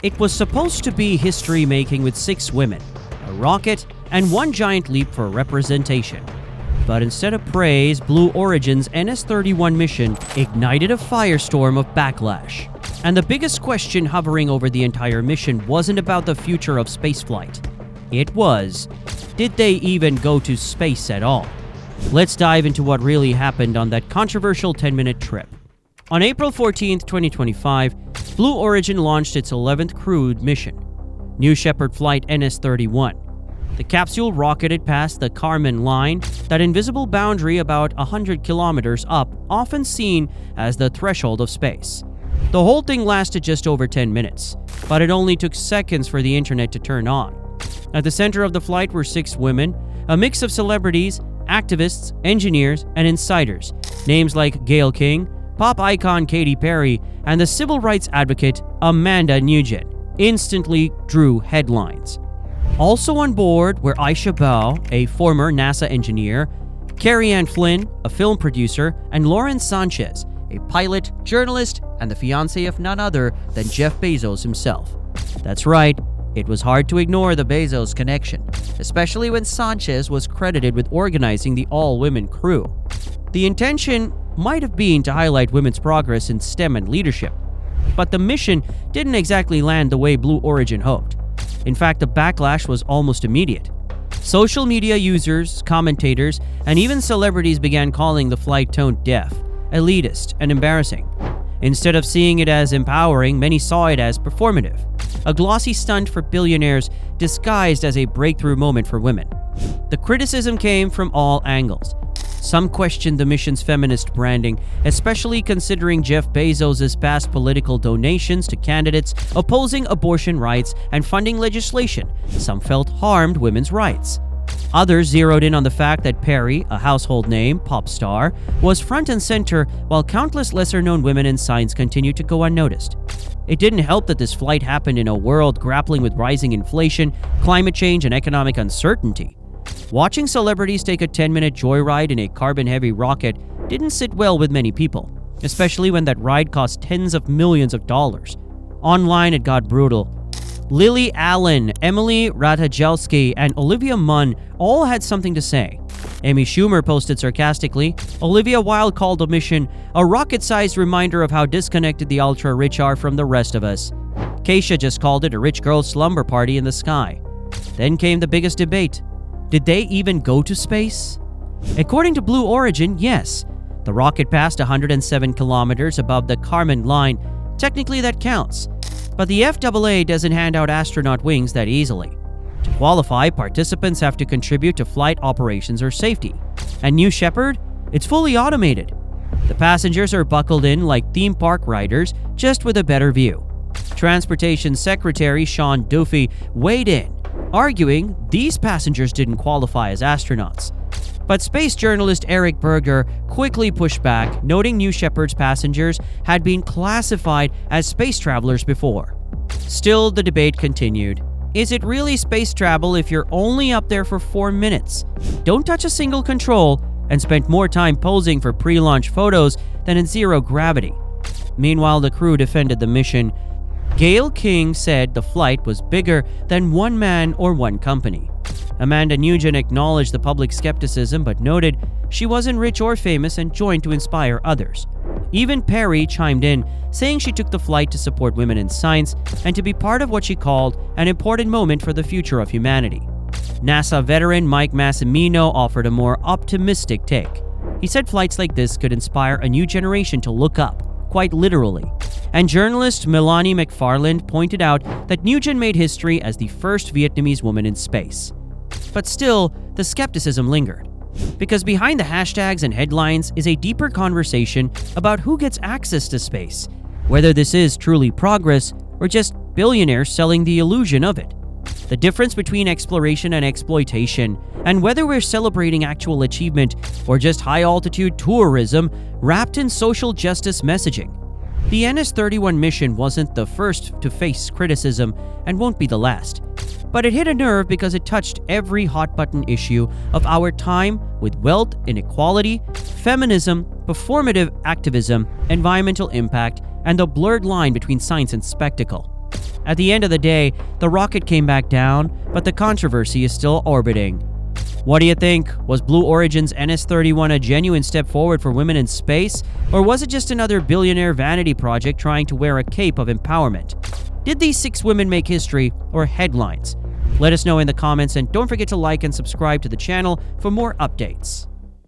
It was supposed to be history-making with 6 women, a rocket, and one giant leap for representation. But instead of praise, Blue Origin's NS-31 mission ignited a firestorm of backlash. And the biggest question hovering over the entire mission wasn't about the future of spaceflight. It was, did they even go to space at all? Let's dive into what really happened on that controversial 10-minute trip. On April 14, 2025, Blue Origin launched its 11th crewed mission, New Shepard Flight NS-31. The capsule rocketed past the Kármán line, that invisible boundary about 100 kilometers up, often seen as the threshold of space. The whole thing lasted just over 10 minutes, but it only took seconds for the internet to turn on. At the center of the flight were 6 women, a mix of celebrities, activists, engineers, and insiders. Names like Gayle King, pop icon Katy Perry, and the civil rights advocate Amanda Nugent instantly drew headlines. Also on board were Aisha Bao, a former NASA engineer, Carrie Ann Flynn, a film producer, and Lauren Sanchez, a pilot, journalist, and the fiancé of none other than Jeff Bezos himself. That's right, it was hard to ignore the Bezos connection, especially when Sanchez was credited with organizing the all-women crew. The intention might have been to highlight women's progress in STEM and leadership, but the mission didn't exactly land the way Blue Origin hoped. In fact, the backlash was almost immediate. Social media users, commentators, and even celebrities began calling the flight tone deaf, elitist, and embarrassing. Instead of seeing it as empowering, many saw it as performative, a glossy stunt for billionaires disguised as a breakthrough moment for women. The criticism came from all angles. Some questioned the mission's feminist branding, especially considering Jeff Bezos' past political donations to candidates opposing abortion rights and funding legislation. Some felt harmed women's rights. Others zeroed in on the fact that Perry, a household name, pop star, was front and center while countless lesser-known women in science continued to go unnoticed. It didn't help that this flight happened in a world grappling with rising inflation, climate change, and economic uncertainty. Watching celebrities take a 10-minute joyride in a carbon-heavy rocket didn't sit well with many people, especially when that ride cost tens of millions of dollars. Online, it got brutal. Lily Allen, Emily Ratajkowski, and Olivia Munn all had something to say. Amy Schumer posted sarcastically, Olivia Wilde called the mission a rocket-sized reminder of how disconnected the ultra-rich are from the rest of us. Keisha just called it a rich girl's slumber party in the sky. Then came the biggest debate. Did they even go to space? According to Blue Origin, yes. The rocket passed 107 kilometers above the Kármán line. Technically, that counts. But the FAA doesn't hand out astronaut wings that easily. To qualify, participants have to contribute to flight operations or safety. And New Shepard? It's fully automated. The passengers are buckled in like theme park riders, just with a better view. Transportation Secretary Sean Duffy weighed in, arguing these passengers didn't qualify as astronauts. But space journalist Eric Berger quickly pushed back, noting New Shepard's passengers had been classified as space travelers before. Still, the debate continued. Is it really space travel if you're only up there for 4 minutes, don't touch a single control, and spent more time posing for pre-launch photos than in zero gravity? Meanwhile, the crew defended the mission. Gayle King said the flight was bigger than one man or one company. Amanda Nugent acknowledged the public skepticism but noted she wasn't rich or famous and joined to inspire others. Even Perry chimed in, saying she took the flight to support women in science and to be part of what she called an important moment for the future of humanity. NASA veteran Mike Massimino offered a more optimistic take. He said flights like this could inspire a new generation to look up, quite literally. And journalist Melanie McFarland pointed out that Nugent made history as the first Vietnamese woman in space. But still, the skepticism lingered. Because behind the hashtags and headlines is a deeper conversation about who gets access to space, whether this is truly progress or just billionaires selling the illusion of it. The difference between exploration and exploitation, and whether we're celebrating actual achievement or just high-altitude tourism wrapped in social justice messaging. The NS-31 mission wasn't the first to face criticism and won't be the last. But it hit a nerve because it touched every hot-button issue of our time with wealth inequality, feminism, performative activism, environmental impact, and the blurred line between science and spectacle. At the end of the day, the rocket came back down, but the controversy is still orbiting. What do you think? Was Blue Origin's NS-31 a genuine step forward for women in space, or was it just another billionaire vanity project trying to wear a cape of empowerment? Did these 6 women make history or headlines? Let us know in the comments, and don't forget to like and subscribe to the channel for more updates.